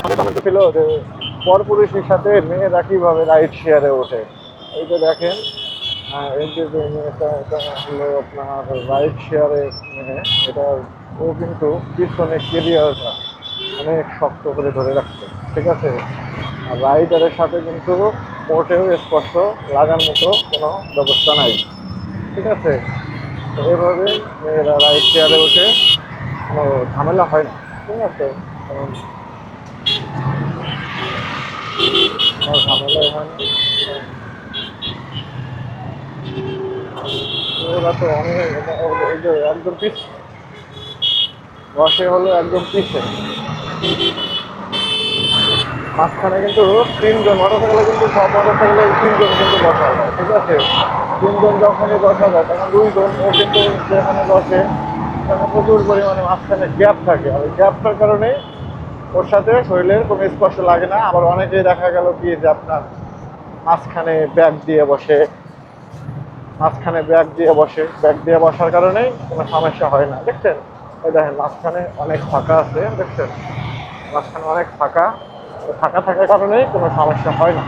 ছিল যে পরপুরুষের সাথে মেয়েরা কিভাবে রাইড শেয়ারে ওঠে। এই যে দেখেন, এই যে যে মেয়েটা, এটা হলো আপনার রাইড শেয়ারে মেয়ে। এটা ও কিন্তু পিছনে কেরিয়ারটা অনেক শক্ত করে ধরে রাখছে, ঠিক আছে। আর রাইডারের সাথে কিন্তু মোটেও স্পর্শ লাগার মতো কোনো ব্যবস্থা নাই, ঠিক আছে। তো এভাবে মেয়েরা রাইড শেয়ারে ওঠে, কোনো ঝামেলা হয় না, ঠিক আছে। কারণ কোনো ঝামেলাই হয় না। ওরা তো অনেক, এই যে একদম পিছ বসে হলো একদম পিছে, মাঝখানে কিন্তু তিনজন মোটরসাইকেলে, কিন্তু সব মোটরসাইকেলে তিনজন কিন্তু বসা যায়, ঠিক আছে। তিনজন যখনই বসা যায় তখন দুইজন ও কিন্তু যেখানে বসে সেখানে প্রচুর পরিমাণে মাঝখানে গ্যাপ থাকে, আর ওই গ্যাপটার কারণে ওর সাথে শরীরের কোনো স্পর্শ লাগে না। আবার অনেকেই দেখা গেল কি যে আপনার মাঝখানে ব্যাগ দিয়ে বসে, ব্যাগ দিয়ে বসার কারণেই কোনো সমস্যা হয় না, দেখছেন। এই দেখেন মাঝখানে অনেক ফাঁকা আছে, দেখছেন, মাঝখানে অনেক ফাঁকা। ফাঁকা থাকার কারণেই কোনো সমস্যা হয় না।